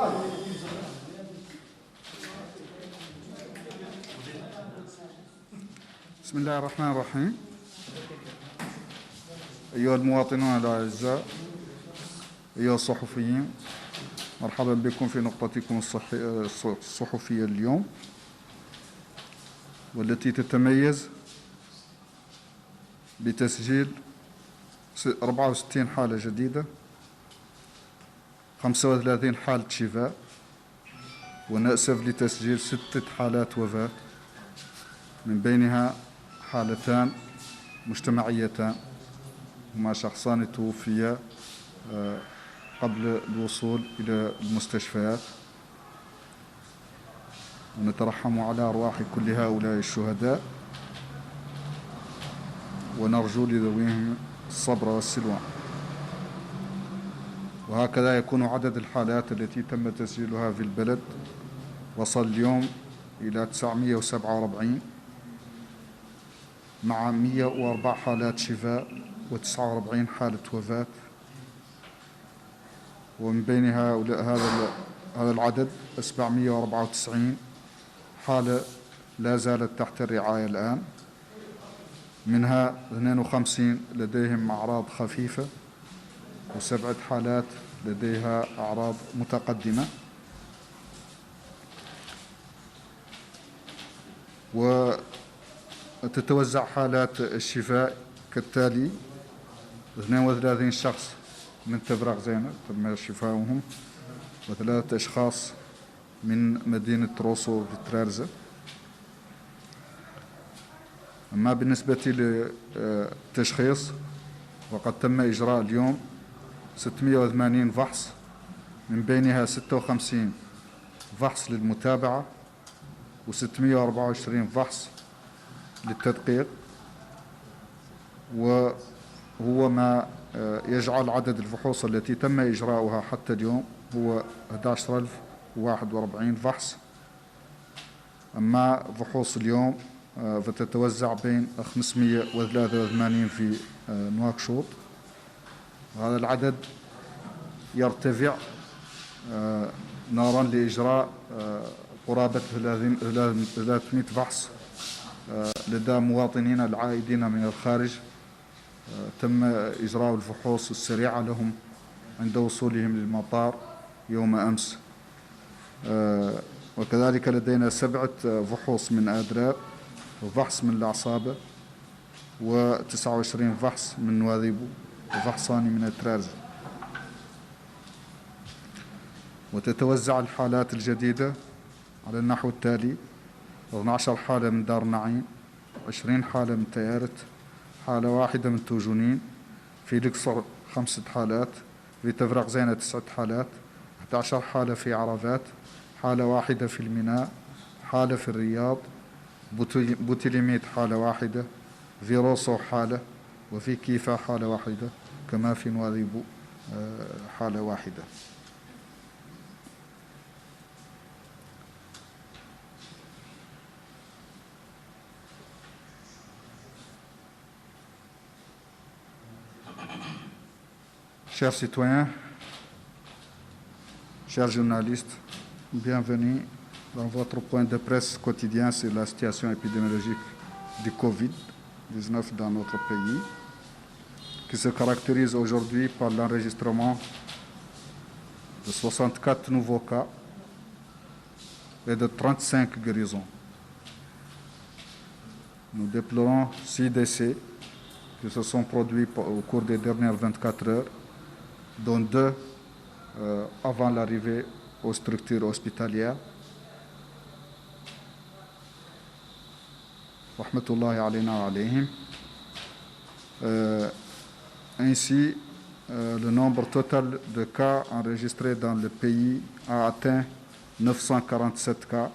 بسم الله الرحمن الرحيم. أيها المواطنون الأعزاء، أيها الصحفيين، مرحبا بكم في نقطتكم الصحفية اليوم، والتي تتميز بتسجيل 64 حالة جديدة، 35 حالة شفاء، ونأسف لتسجيل 6 حالات وفاة، من بينها حالتان مجتمعيتان، هما شخصان توفيا قبل الوصول إلى المستشفيات، ونترحم على أرواح كل هؤلاء الشهداء، ونرجو لذويهم الصبر والسلوان. وهكذا يكون عدد الحالات التي تم تسجيلها في البلد وصل اليوم إلى 947، مع 104 حالات شفاء و49 حالة وفاة. ومن بين هذا العدد 794 حالة لا زالت تحت الرعاية الآن، منها 52 لديهم أعراض خفيفة، و7 حالات لديها أعراض متقدمة. وتتوزع حالات الشفاء كالتالي: 32 شخص من تبرق زينة تم شفاؤهم، و3 أشخاص من مدينة روسو في ترارزة. أما بالنسبة للتشخيص، وقد تم إجراء اليوم 680 فحص، من بينها 56 فحص للمتابعة و624 فحص للتدقيق، وهو ما يجعل عدد الفحوص التي تم إجراؤها حتى اليوم هو 11041 فحص. أما فحوص اليوم فتتوزع بين 583 في نواكشوط. وهذا العدد يرتفع نارا لإجراء قرابة 300 فحص لدى مواطنين العائدين من الخارج. تم إجراء الفحوص السريعة لهم عند وصولهم للمطار يوم أمس. وكذلك لدينا 7 فحوص من آدراب، وفحص من العصابة، و29 فحص من نواذيبو، وفحصان من الترارزة. وتتوزع الحالات الجديدة على النحو التالي: 12 حالة من دار النعيم، 20 حالة من تيارت، حالة واحدة من توجونين، في الأقصر 5 حالات، في تفرق زينة 9 حالات، 11 حالة في عرفات، حالة واحدة في الميناء، حالة في الرياض، بوتيليميت حالة واحدة، في روسو حالة، وفي كيفا حالة واحدة، كما في نواذيبو حالة واحدة. Chers citoyens, chers journalistes, bienvenue dans votre point de presse quotidien sur la situation épidémiologique du Covid-19 dans notre pays, qui se caractérise aujourd'hui par l'enregistrement de 64 nouveaux cas et de 35 guérisons. Nous déplorons 6 décès qui se sont produits au cours des dernières 24 heures, dont 2 avant l'arrivée aux structures hospitalières. Rahmatullahi alayna wa alayhim. Ainsi, le nombre total de cas enregistrés dans le pays a atteint 947 cas,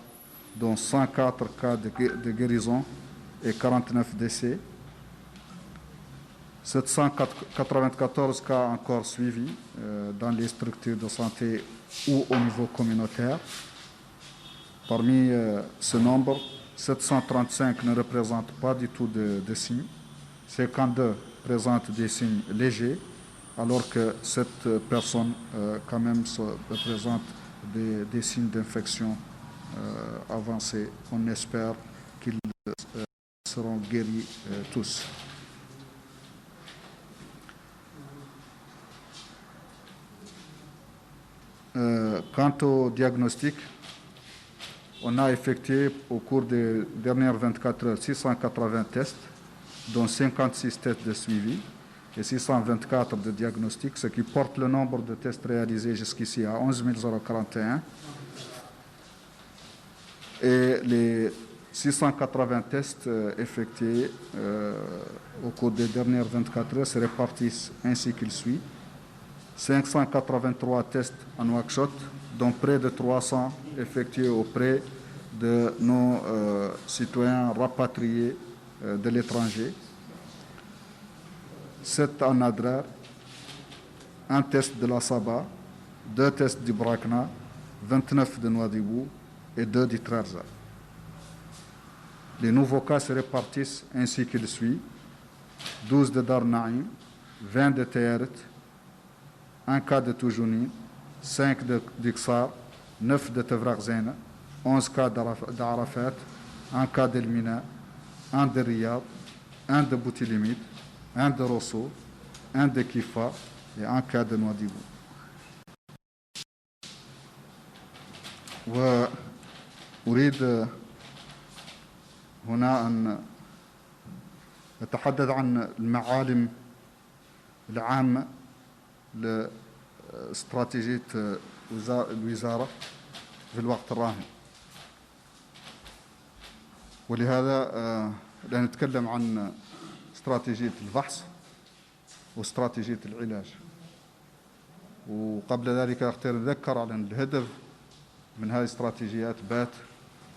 dont 104 cas de guérison et 49 décès. 794 cas encore suivis dans les structures de santé ou au niveau communautaire. Parmi ce nombre, 735 ne représentent pas du tout de signes. 52 présentent des signes légers, alors que 7 personnes quand même représentent des signes d'infection avancés. On espère qu'ils seront guéris tous. Quant au diagnostic, on a effectué au cours des dernières 24 heures 680 tests, dont 56 tests de suivi et 624 de diagnostic, ce qui porte le nombre de tests réalisés jusqu'ici à 11 041. Et les 680 tests effectués au cours des dernières 24 heures se répartissent ainsi qu'il suit. 583 tests en Nouakchott, dont près de 300 effectués auprès de nos citoyens rapatriés de l'étranger. 7 en Adrar, un test de la Saba, 2 tests du Brakna, 29 de Nouadhibou et 2 du Trarza. Les nouveaux cas se répartissent ainsi qu'il suit. 12 de Dar Naïm, 20 de Tayeret, 1 cas de Toujouni, 5 de Dixar, 9 de Tevraghzena, 11 cas d'Arafat, 1 cas d'Elmina, 1 de Riyad, 1 de Boutilimid, 1 de Rosso, 1 de Kifa et 1 cas de Nouadhibou. وأريد هنا أن نتحدث عن المعالم العامة لاستراتيجية الوزارة في الوقت الراهن. ولهذا لا نتكلم عن استراتيجية الفحص واستراتيجية العلاج. وقبل ذلك أختار أذكر على أن الهدف من هذه الاستراتيجيات بات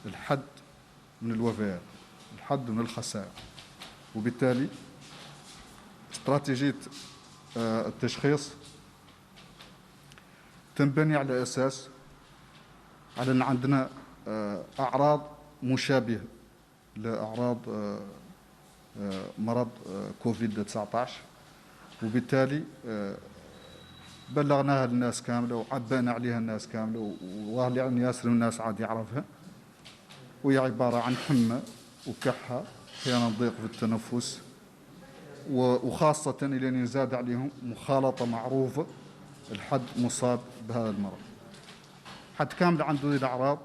الحد من الوفيات، الحد من الخسائر. وبالتالي استراتيجية التشخيص تنبني على أساس على أن عندنا أعراض مشابهة لأعراض مرض كوفيد-19، وبالتالي بلغناها للناس كاملة وعبأنا عليها الناس كاملة، وظاهر يعني ياسر الناس عاد يعرفها. وهي عبارة عن حمى وكحة، أحيانا ضيق في التنفس، وخاصة إلى أن يزاد عليهم مخالطة معروفة الحد مصاب بهذا المرض. حد كامل عنده الأعراض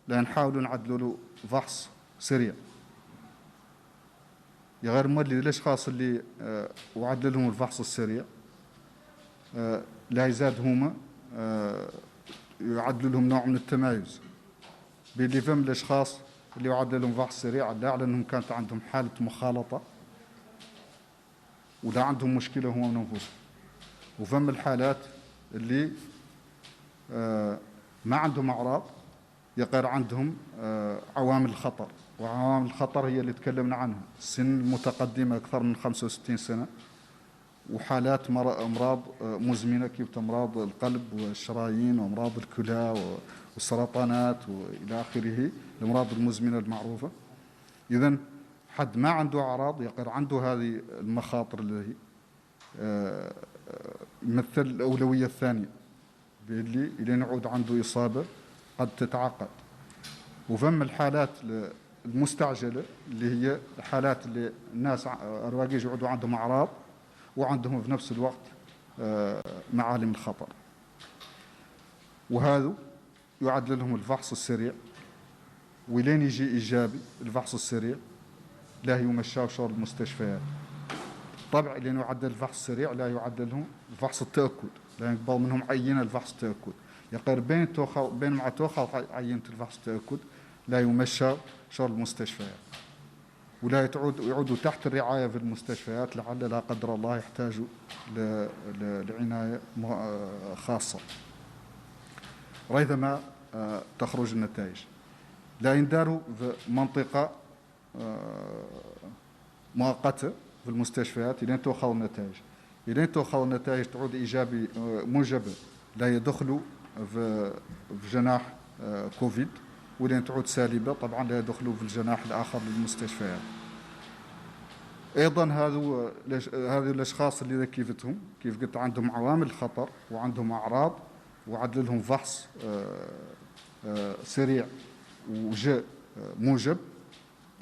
لا نحاول نعدلوا له فحص سريع. يا غير مولي الأشخاص اللي وعدل لهم الفحص السريع لا يزاد هما يعدل لهم نوع من التمايز باللي فهم الأشخاص اللي يعدل لهم فحص سريع لا على أنهم كانت عندهم حالة مخالطة ولا عندهم مشكلة هم ونفسهم، وفهم الحالات اللي ما عندهم أعراض يقر عندهم عوامل الخطر. وعوامل الخطر هي اللي تكلمنا عنها: السن المتقدمة أكثر من 65 سنة، وحالات أمراض مزمنة كيف أمراض القلب والشرايين وأمراض الكلى والسرطانات وإلى آخره، الأمراض المزمنة المعروفة. إذن حد ما عنده أعراض يقر عنده هذه المخاطر اللي يمثل الأولوية الثانية اللي نعود عنده إصابة قد تتعقد. وفم الحالات المستعجلة اللي هي الحالات اللي الناس الرواقيج يعودوا عندهم أعراض وعندهم في نفس الوقت معالم الخطر، وهذا يعد لهم الفحص السريع. ولين يجي إيجابي الفحص السريع لا يمشى شغل المستشفيات. طبعا لأنه يعدل الفحص السريع لا يعدل لهم الفحص التأكد، لا يقبل منهم عينة الفحص التأكد. يقر بين مع توخى عينة الفحص التأكد لا يمشى شغل المستشفيات، ولا يعودوا تحت الرعاية في المستشفيات لعل لا قدر الله يحتاجوا لعناية خاصة. ريثما تخرج النتائج لا ينداروا في منطقة مؤقتة في المستشفيات إلى أن تؤخذ النتائج. إلى أن تؤخذ النتائج تعود إيجابي موجبة لا يدخلوا في جناح كوفيد، ولين تعود سالبة طبعا لا يدخلوا في الجناح الآخر للمستشفيات. أيضا هذه الأشخاص اللي كيفتهم كيف قلت عندهم عوامل خطر وعندهم أعراض وعدل لهم فحص سريع وجاء موجب،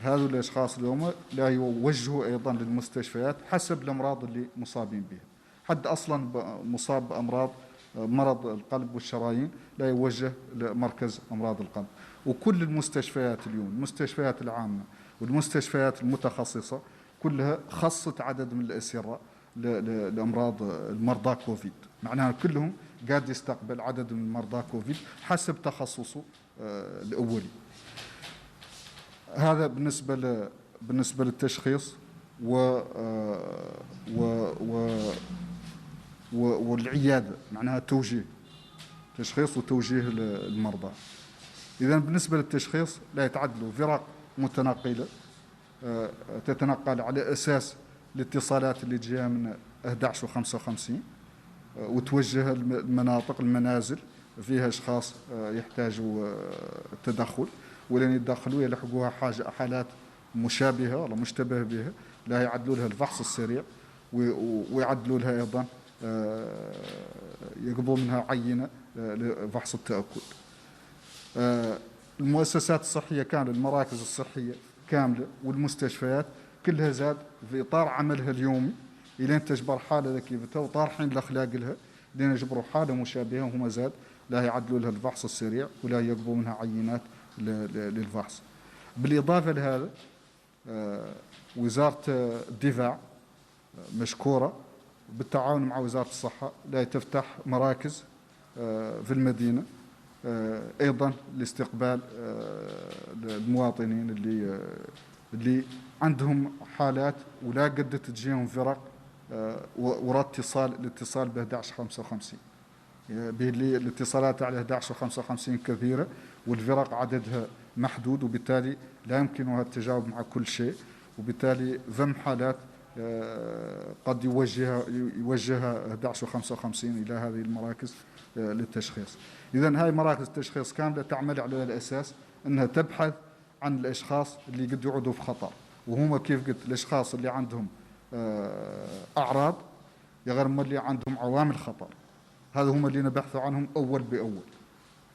هذو الأشخاص اليوم لا يوجهوا أيضا للمستشفيات حسب الأمراض اللي مصابين بها. حد أصلا مصاب بأمراض مرض القلب والشرايين لا يوجه لمركز أمراض القلب. وكل المستشفيات اليوم، المستشفيات العامة والمستشفيات المتخصصة كلها خصت عدد من الأسرة لأمراض المرضى كوفيد، معناها كلهم قاعد يستقبل عدد من مرضى كوفيد حسب تخصصه الأولي. هذا بالنسبة للتشخيص والعيادة، معناها توجيه، تشخيص وتوجيه المرضى. إذا بالنسبة للتشخيص لا يتعدلوا فرق متنقلة تتنقل على أساس الاتصالات اللي تجيها من 11 و55 وتوجه المنازل فيها أشخاص يحتاجوا التدخل، ولن يدخلوا يلحقوها حالات مشابهة ولا مشتبه بها، لا يعدلوا لها الفحص السريع ويعدلوا لها أيضا يقبضوا منها عينة لفحص التأكد. المؤسسات الصحية كاملة، المراكز الصحية كاملة والمستشفيات كلها زاد في إطار عملها اليومي إلين تجبر حالة لكيفتها وطارحين الأخلاق لها لين يجبروا حالة مشابهة وهم زاد لا يعدلوا لها الفحص السريع ولا يقبضوا منها عينات للفحص. بالإضافة لهذا وزارة الدفاع مشكورة بالتعاون مع وزارة الصحة لا تفتح مراكز في المدينة أيضا لاستقبال المواطنين اللي عندهم حالات ولا قد تجيهم فرق ورا الاتصال ب 1155 الاتصالات على 1155 كثيرة والفرق عددها محدود، وبالتالي لا يمكنها التجاوب مع كل شيء، وبالتالي ذم حالات قد يوجهها 1155 إلى هذه المراكز للتشخيص. إذن هاي مراكز التشخيص كاملة تعمل على الأساس أنها تبحث عن الأشخاص اللي قد يعودوا في خطر، وهم كيف قلت الأشخاص اللي عندهم أعراض غير اللي عندهم عوامل خطر، هذا هم اللي نبحثوا عنهم أول بأول.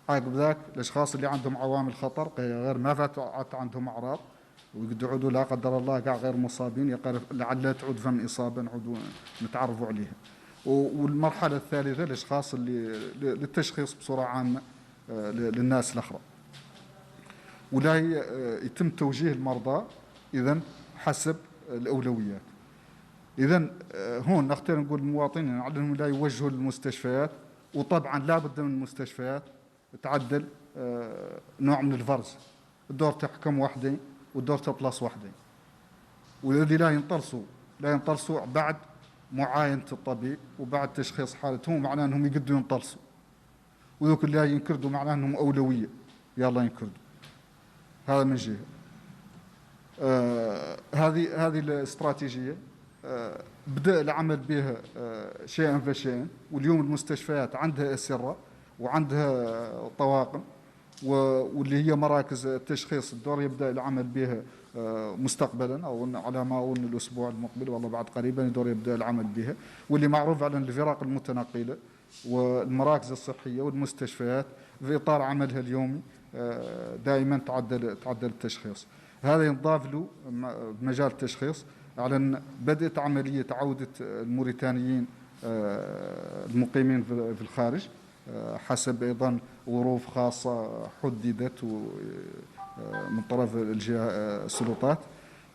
عقب ذاك الأشخاص اللي عندهم عوامل خطر غير ما فات عندهم أعراض ويقد يعودوا لا قدر الله قاع غير مصابين، لعل تعود فم إصابة نعودوا نتعرفوا عليها. والمرحلة الثالثة الأشخاص اللي للتشخيص بصورة عامة للناس الأخرى، ولا يتم توجيه المرضى إذن حسب الأولويات. إذن هون نختار نقول المواطنين عليهم لا يوجهوا للمستشفيات، وطبعا لا بد من المستشفيات تعدل نوع من الفرز، الدور تحكم وحدين والدور تبلس وحدين، والذي لا ينطلسوا بعد معاينة الطبيب وبعد تشخيص حالتهم، معناه أنهم يقدروا ينطلسوا، وذوك اللي ينكردوا معناه أنهم أولوية يلا ينكردوا. هذا من جهة. هذه الاستراتيجية بدأ العمل بها شيئا فشيئا، واليوم المستشفيات عندها أسرة وعندها طواقم واللي هي مراكز التشخيص، الدور يبدأ العمل بها مستقبلا أو على ما أظن الأسبوع المقبل والله بعد قريبا الدور يبدأ العمل بها، واللي معروف على الفرق المتنقلة والمراكز الصحية والمستشفيات في إطار عملها اليومي دائما تعدل التشخيص. هذا ينضاف له بمجال التشخيص على بدأت عملية عودة الموريتانيين المقيمين في الخارج حسب أيضا ظروف خاصة حددت من طرف السلطات،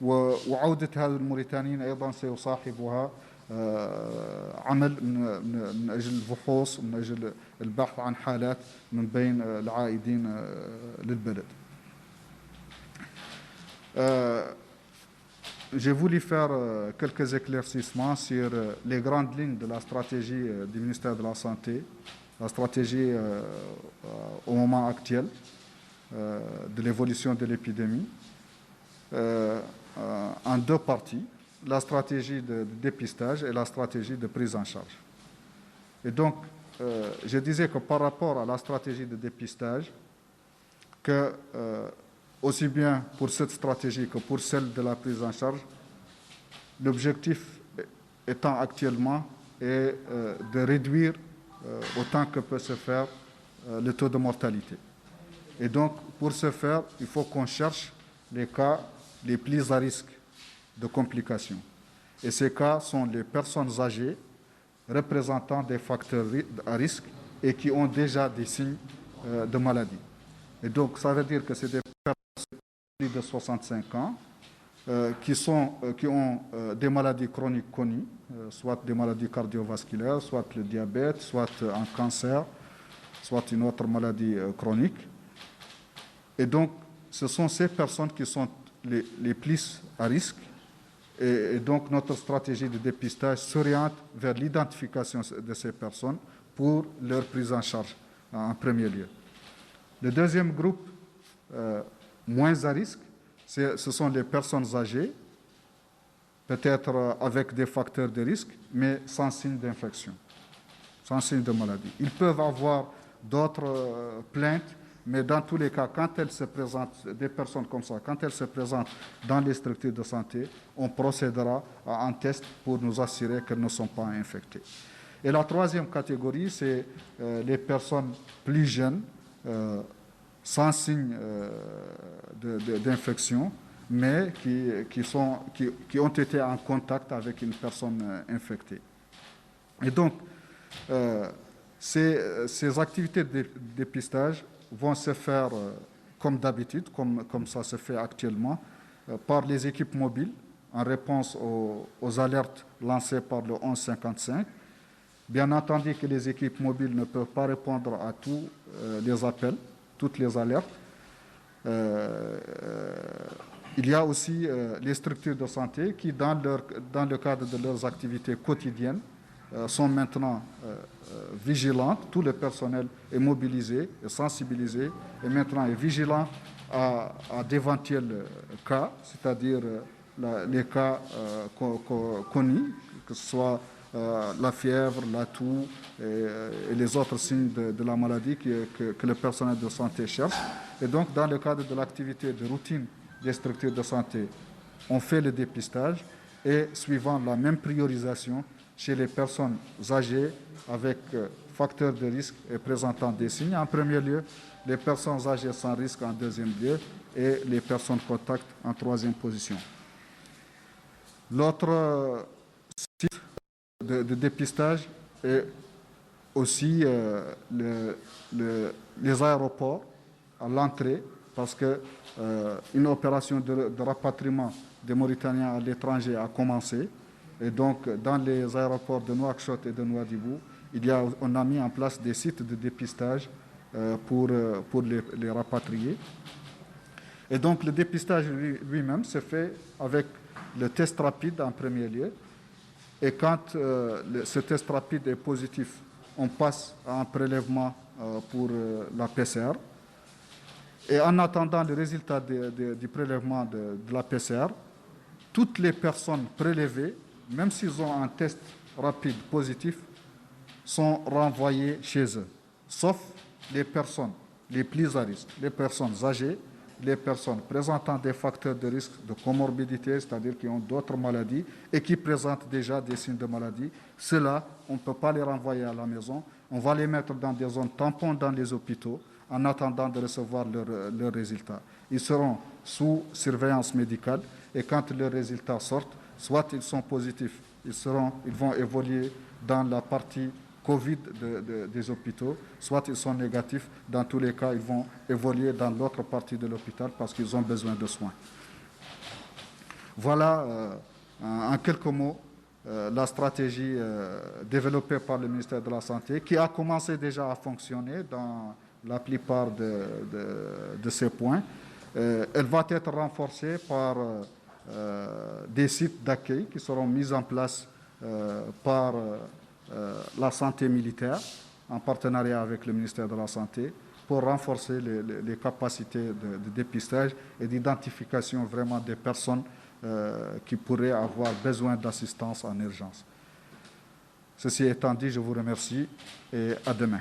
وعودة هذه الموريتانيين أيضا سيصاحبها عمل من أجل الفحوص ومن أجل البحث عن حالات من بين العائدين للبلد. J'ai voulu faire quelques éclaircissements sur les grandes lignes de la stratégie du ministère de la Santé, la stratégie au moment actuel de l'évolution de l'épidémie, en deux parties, la stratégie de dépistage et la stratégie de prise en charge. Et donc, je disais que par rapport à la stratégie de dépistage, que aussi bien pour cette stratégie que pour celle de la prise en charge, l'objectif étant actuellement est de réduire autant que peut se faire le taux de mortalité. Et donc, pour ce faire, il faut qu'on cherche les cas les plus à risque de complications. Et ces cas sont les personnes âgées représentant des facteurs à risque et qui ont déjà des signes de maladie. Et donc, ça veut dire que c'est des personnes plus de 65 ans qui ont des maladies chroniques connues, soit des maladies cardiovasculaires, soit le diabète, soit un cancer, soit une autre maladie chronique. Et donc, ce sont ces personnes qui sont les plus à risque. Et donc, notre stratégie de dépistage s'oriente vers l'identification de ces personnes pour leur prise en charge en premier lieu. Le deuxième groupe, moins à risque, ce sont les personnes âgées, peut-être avec des facteurs de risque, mais sans signe d'infection, sans signe de maladie. Ils peuvent avoir d'autres plaintes, mais dans tous les cas, quand elles se présentent, des personnes comme ça, quand elles se présentent dans les structures de santé, on procédera à un test pour nous assurer qu'elles ne sont pas infectées. Et la troisième catégorie, c'est les personnes plus jeunes, sans signe d'infection, mais qui ont été en contact avec une personne infectée. Et donc, ces activités de dépistage vont se faire comme d'habitude, comme ça se fait actuellement, par les équipes mobiles, en réponse aux alertes lancées par le 1155. Bien entendu que les équipes mobiles ne peuvent pas répondre à tous les appels, toutes les alertes. Il y a aussi les structures de santé qui, dans le cadre de leurs activités quotidiennes, sont maintenant vigilantes. Tout le personnel est mobilisé, est sensibilisé et maintenant est vigilant à d'éventuels cas, c'est-à-dire les cas connus, que ce soit la fièvre, la toux et les autres signes de la maladie que le personnel de santé cherche. Et donc, dans le cadre de l'activité de routine des structures de santé, on fait le dépistage et suivant la même priorisation chez les personnes âgées avec facteurs de risque et présentant des signes en premier lieu, les personnes âgées sans risque en deuxième lieu et les personnes contacts en troisième position. L'autre site de dépistage est aussi les aéroports à l'entrée, parce qu'une opération de rapatriement des Mauritaniens à l'étranger a commencé. Et donc, dans les aéroports de Nouakchott et de Nouadhibou, on a mis en place des sites de dépistage pour les rapatrier. Et donc, le dépistage lui-même se fait avec le test rapide en premier lieu. Et quand ce test rapide est positif, on passe à un prélèvement pour la PCR. Et en attendant le résultat du prélèvement de la PCR, toutes les personnes prélevées, même s'ils ont un test rapide positif, sont renvoyées chez eux, sauf les personnes les plus à risque, les personnes âgées, les personnes présentant des facteurs de risque de comorbidité, c'est-à-dire qui ont d'autres maladies et qui présentent déjà des signes de maladie. Ceux-là, on ne peut pas les renvoyer à la maison. On va les mettre dans des zones tampons dans les hôpitaux en attendant de recevoir leurs résultats. Ils seront sous surveillance médicale et quand leurs résultats sortent, soit ils sont positifs, ils vont évoluer dans la partie Covid des hôpitaux, soit ils sont négatifs. Dans tous les cas, ils vont évoluer dans l'autre partie de l'hôpital parce qu'ils ont besoin de soins. Voilà, en quelques mots, la stratégie développée par le ministère de la Santé, qui a commencé déjà à fonctionner dans la plupart de ces points. Elle va être renforcée par des sites d'accueil qui seront mis en place par la santé militaire en partenariat avec le ministère de la Santé pour renforcer les capacités de dépistage et d'identification vraiment des personnes qui pourraient avoir besoin d'assistance en urgence. Ceci étant dit, je vous remercie et à demain.